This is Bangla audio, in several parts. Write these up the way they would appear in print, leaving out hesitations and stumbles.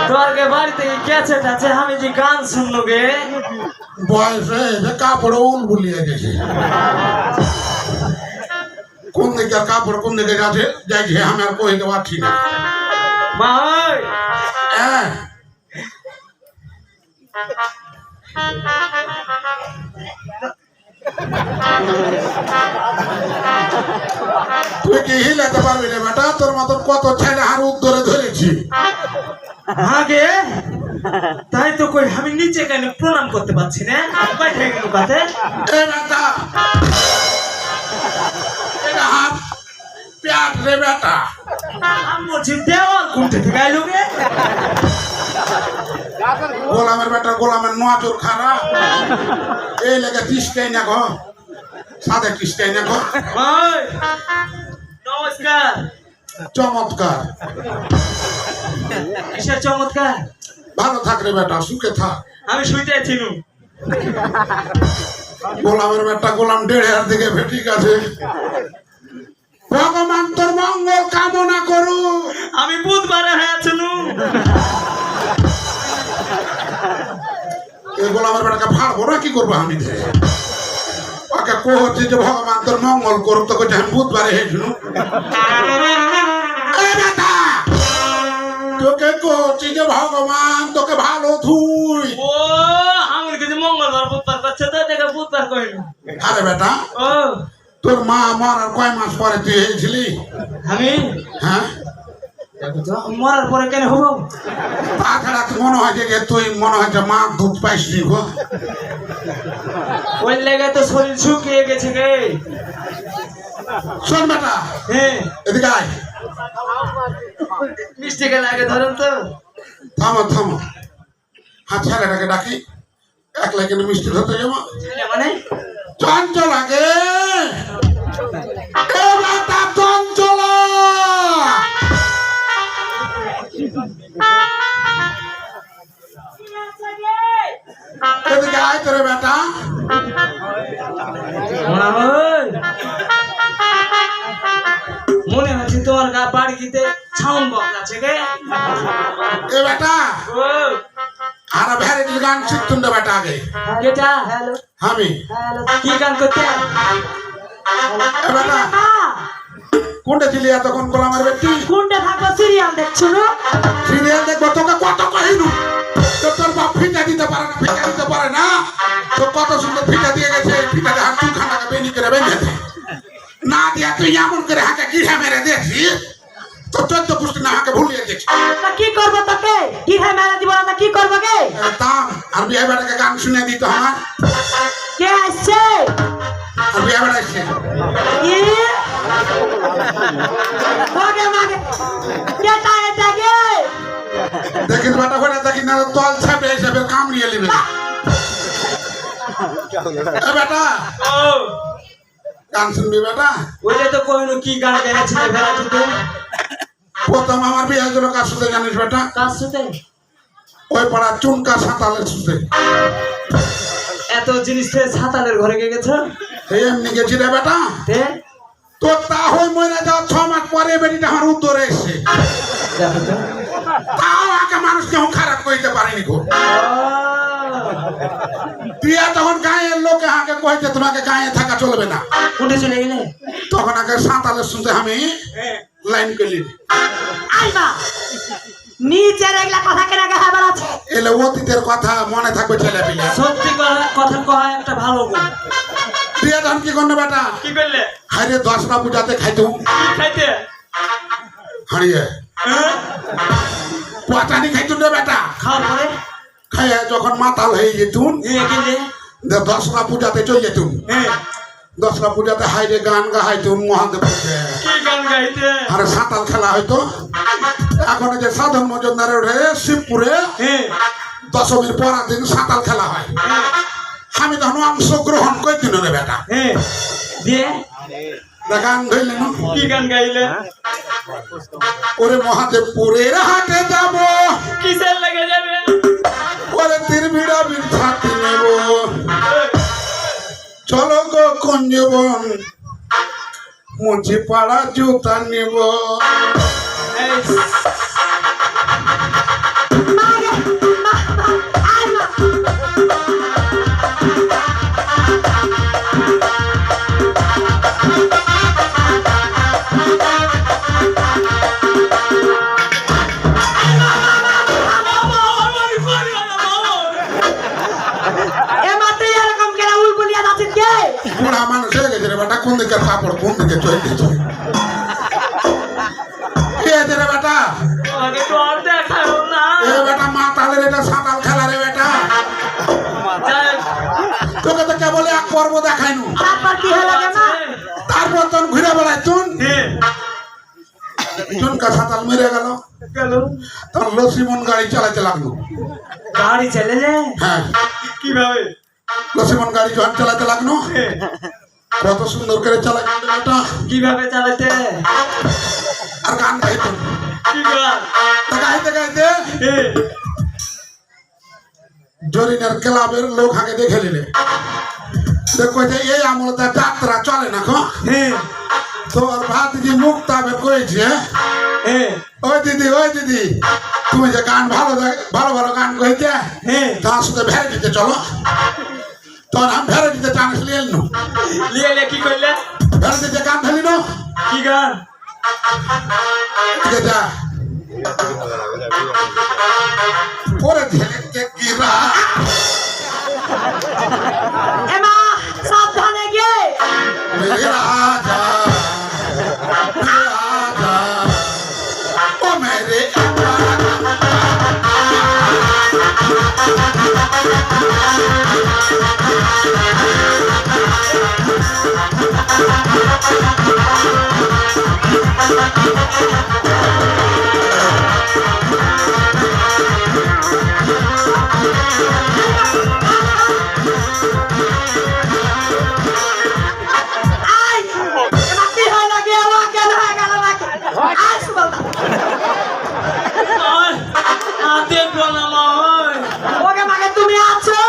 তোরকে বাড়িতে গেছে যাচ্ছে আমি যে গান শুনলো গে বয়সে কাপড় উল বুলিয়ে গেছে কোন দিকে কাপড় কোন দিকে যাচ্ছে যাইছে আমি আর কইতে পারছি না মা হ্যাঁ তুই কি হিলাতে পারবি রে বেটা তোর মতন কত ছেলে হার উদ্দরে ধরেছি আগে তাই তো কই আমি নিচে কেন প্রণাম করতে পারছি না কই থেকে গেল কাতে এ বেটা এটা হাত প্যাট রে বেটা আমি বলছি দেওয়াল কোনটা থেকে আইলো গে গোলামের বেটা গোলামের নজর খারাপ এই লেগে তিসটাই না গো সাদে তিসটাই না গো ওই নমস্কার চমৎকার কিসের চমৎকার ভালো থাক রে বেটা সুখে থাক আমি শুইতে ছিনু গোলামের বেটা গোলাম 1.5 দিকে ঠিক আছে ভগবান তোর মঙ্গল কামনা করু আমি বুধবারে হয়েছিলু এই গোলামের বেটাকে ফাড়বো না কি করবো আমি ওকে কো হচ্ছে যে ভগবান তোর মঙ্গল করুক তোকে আমি বুধবারে হয়েছিল তোকে কচ্ছি যে ভগবান তোকে ভালো থুই ও আমার কাছে মঙ্গলবার বুধবার করছে তো দেখে বুধবার কইল আরে বেটা ও তোর মা মরার কয় মাস পরে তুই হয়েছিলি আমি হ্যাঁ মরার পরে কেন হবো তাছাড়া মনে হয় যে তুই মনে হয় যে মা দুধ পাইসনি গো ওই লেগে তো শরীর শুকিয়ে গেছে গে শোন বেটা হ্যাঁ এদিকে আয় মিষ্টি কে লাগে ধরেন তো থামো থামো হ্যাঁ ছেলেটাকে ডাকি একলা কেন মিষ্টি ধরতে যাবো ছেলে মানে চঞ্চল আগে চঞ্চল এদিকে আয় তোরে বেটা মনে হচ্ছে তোমার গা বাড়ি গিতে ছাউন বক আছে গে এ বেটা ও আর ভ্যারাইটি গান শিখতুন না বেটা আগে কেটা হ্যালো আমি হ্যালো কি গান করতে এ বেটা কোনটা ছিলি এতক্ষণ গোলামের ব্যক্তি কোনটা থাকো সিরিয়াল দেখছো না সিরিয়াল দেখবো তোকে কত কহিনু তোর বাপ ফিটা দিতে পারে না ফিটা দিতে পারে না তো কত সুন্দর ফিটা দিয়ে গেছে ফিটা দিয়ে হাত খানাকে বেনি করে বেঁধেছে না দিয়া তুই এমন করে হাঁকে গিরা মেরে দেখছি তো 14 পুষ্টি না হাঁকে ভুলিয়ে দেখছি তা কি করব তোকে গিরা মেরে দিব না কি করব গে তাম আর বিয়ে বেটাকে গান শুনে দিতে হয় কে আসছে আর বিয়ে বেটা আসছে কি ওকে মাগে কেটা এটা গে দেখিস বেটা করে দেখি না তল ছাপে হিসেবে কামড়িয়ে নেবে এ বেটা ও গান শুনবি বেটা ওইটা তো কইনো কি গান গাইছিলে ভেড়াটি তো প্রথম আমার বিয়ে হয়েছিল কার সাথে জানিস বেটা কার সাথে ওই পাড়া চুনকা সাঁতালের সাথে এত জিনিস থেকে সাতালের ঘরে গেছো এই এমনি গেছি রে বেটা তে তো তা হই মরে যাওয়া 6 মাস পরে বেটিটা আমার উত্তরে এসছে দেখো তো তাও আগে মানুষ কেউ খারাপ কইতে পারেনি গো বিয়া তখন গায়ের লোকে আগে কইতে তোমাকে গায়ে থাকা চলবে না উঠে চলে গেলে তখন আগে সাঁতালের শুনতে আমি লাইন করলি আইবা নিচের এগুলা কথা কেন গায়ে বেড়াচ্ছে এলে অতীতের কথা মনে থাকবে ছেলে পিলে সত্যি কথা কয় একটা ভালো গুণ বিয়া তখন কি করলো বেটা কি করলে হাইরে 10টা পূজাতে খাইতো কি খাইতে হারিয়ে পাটানি খাইতো রে বেটা খাওয়ার পরে খাইয়া যখন মাতাল হয়ে যেতুন কিনে 10টা পূজাতে চলে যেতুন হ্যাঁ 10টা পূজাতে হাইরে গান গাইতুন মহাদেব কি গান গাইতে আরে সাঁতাল খেলা হয়তো এখন যে সাধন মজুমদারের শিবপুরে হ্যাঁ দশমীর পরের দিন সাঁতাল খেলা হয় আমি তখন অংশগ্রহণ করে দিন রে বেটা হ্যাঁ দিয়ে গান ধরলেন কি গান গাইলে ওরে মহাদেবপুরের হাটে যাব কিসের লাগে যাবে ওরে তীরবিড়া বীর ছাতি নেব চলো গো কুঞ্জবন মুঝে পাড়া জুতা নেব কোন দিকে চলতেছে কে রে বেটা আমাকে তো আর দেখাও না এ বেটা মাতালের এটা সাঁতাল খেলা রে বেটা যাই, তোকে তো কেবল এক পর্ব দেখাইনু তারপর কি হলো জানো? তারপর তখন ঘুরে বেড়ায় হ্যাঁ, চুনকা সাঁতাল মেরে গেল গেল তখন লসিমন গাড়ি চালাতে লাগলো গাড়ি চালালে হ্যাঁ কিভাবে? লসিমন গাড়ি যখন চালাতে লাগলো হ্যাঁ, কত সুন্দর করে চালাই এটা কিভাবে চালাতে? আর গান গাইতো কি গান? তা গাইতে গাইতে হ্যাঁ, জরিনার ক্লাবের লোক আগে দেখে নিলে দেখো যে এই আমলতে যাত্রা চলে না গো হ্যাঁ, তোর ভাতিজি মুক্তাবের কয়েছে হ্যাঁ, ওই দিদি তুমি যে গান ভালো ভালো ভালো গান কইতে হ্যাঁ, তার সাথে ভেড়ে দিতে চলো তখন আমি ভেড়ে দিতে চান্স নিয়ে এলো লিয়ে কি করলে? ভেড়ে দিতে গান ফেলি নো কি গান? যা ওরে ঝেলেকে কিরা এমা সাবধানে গে মেরে রাজা ও মেরে আই এমা কি হলো গে ও কেন হয়ে গেল নাকি আই সুবল আয়, দেখবো না মা ওই। ওকে মাকে তুমি আছো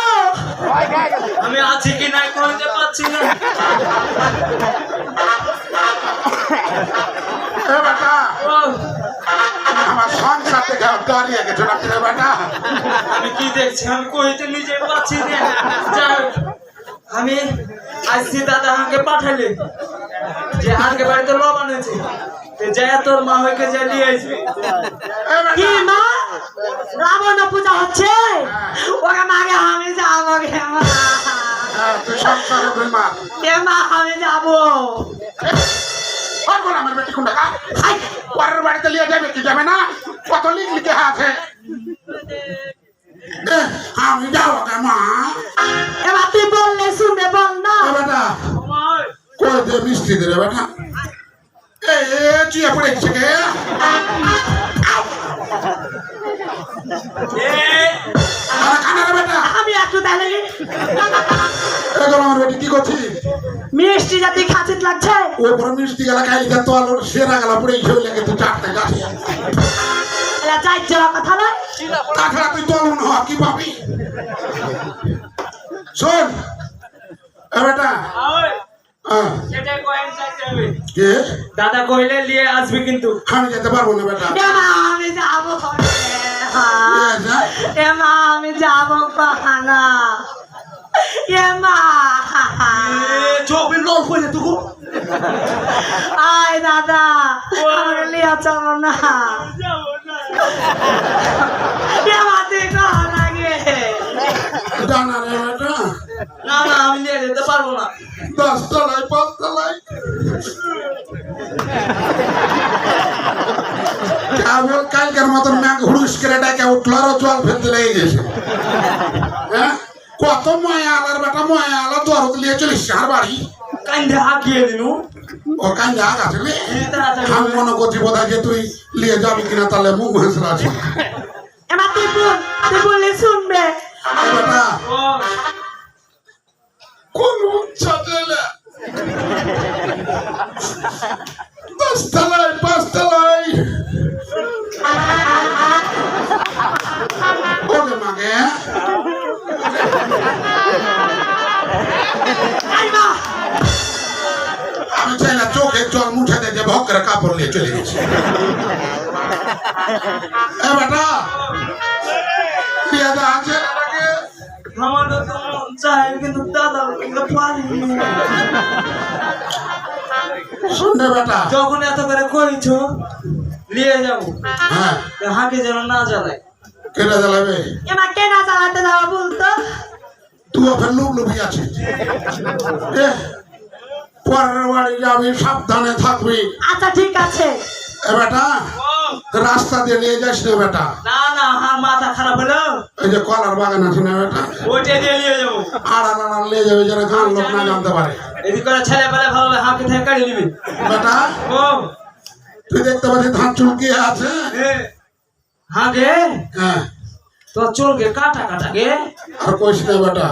আমি আছি কি নাই কইতে পারছি না। এ বেটা ও, আমার সংসার থেকে দাঁড়িয়ে গেছো নাকি রে বেটা আমি কি দেখছি আমি কইতে নিজে পাচ্ছি না। যাই হোক, আমি আসছি দাদা আমাকে পাঠালে যে আজকে বাড়িতে লবণ হয়েছে যাই তোর মা হইকে যা নিয়ে আসবে। এ কি বেটা মা রাবণ পূজা হচ্ছে ওকে মাকে আমি যাবো গে মা তুই সংসার বিমা এ মা আমি যাবো ওর বল আমার বেটি কোনটা কা আই পরের বাড়িতে লিয়ে যাবে কি যাবে না কত লিখে আছে আমি যাবো কে মা এবার তুই বললে শুনবে বল না এ বেটা ওই, কই দে মিষ্টি দে রে বেটা এ চুয়ে পড়ে গেছে কে এই, আরে খানা রে বেটা আমি একটু তাহলে এখন আমার বেটি কি করছি মিষ্টি জাতি খাচিত লাগছে ওই বড় মিষ্টি গেলা খাইলি যা তো আলোর সেরা গেলা পড়ে এই লেগে তুই চাটতে যাস এলা যাই যাওয়া কথা নয় তাছাড়া তুই তলুন হ কি পাবি শোন এ বেটা ওই, হ্যাঁ সেটাই কয়েন চাইতে হবে। কে দাদা কইলে নিয়ে আসবে কিন্তু। আমি যেতে পারবো না বেটা এমা আমি যাবো এমা আমি যাবো কহানা এমা চোখে লল কইলে তুকু আয় দাদা আমাকে লিয়া চলো না এমা তুই কহানা গে জানা রে বেটা না না আমি নিয়ে যেতে পারবো না। 10 তলায় 5 তলায় কেবল কালকের মতন ম্যাগ হুড়ুস করে ডাকে উঠলো আর জল ফেলতে লেগে গেছে হ্যাঁ কত মায়া আলার বেটা মায়া আলা দরদ লিয়ে চলিস আর বাড়ি কান্দে হাঁকিয়ে দিনু। ও কান যা গেছে রে তাড়াতাড়ি আমি মনে করছি বোধহয় যে তুই লিয়ে যাবি কিনা তাহলে মুখ হেসরা আছে এমা তুই বললে শুনবে বেটা ও, কোন উচ্ছা দিলে 10 তলায় 5 তলায় ওকে মাগে আই মা আমি চাই না চোখে জল মুছে দিয়ে যে ভক্করে কাপড় নিয়ে চলে গেছে এ বেটা লিয়ে যা আছে এটাকে আমারও তো মন চায় কিন্তু দাদা কিন্তু পারি না। শুনে বেটা যখন এত করে কইছো নিয়ে যাবো হ্যাঁ হাঁকে যেন না জ্বালায়। কেটে জ্বালাবে এমা কেনা চালাতে যাওয়া বলতো তুই ওখানে লুবলুবি আছে পরের বাড়ি যাবি, সাবধানে থাকবি। আচ্ছা ঠিক আছে। এ বেটা, ও, রাস্তা দিয়ে নিয়ে যাস না বেটা। না না আমার মাথা খারাপ হলো, এই যে কলার বাগান আছে না বেটা, ওইটা দিয়ে নিয়ে যাবো। আড়াল আড়াল নিয়ে যাবে যেন গান লোক না জানতে পারে। এদিক করে ছেলে পেলে ভালো লাগে, হাঁকে থেকে কাটিয়ে নিবি। বেটা, ও তুই দেখতে পাচ্ছিস ধান চুলকিয়ে আছে? হাঁকে হ্যাঁ, তো চলকে কাটা কাটা গে। আর কইস না বেটা।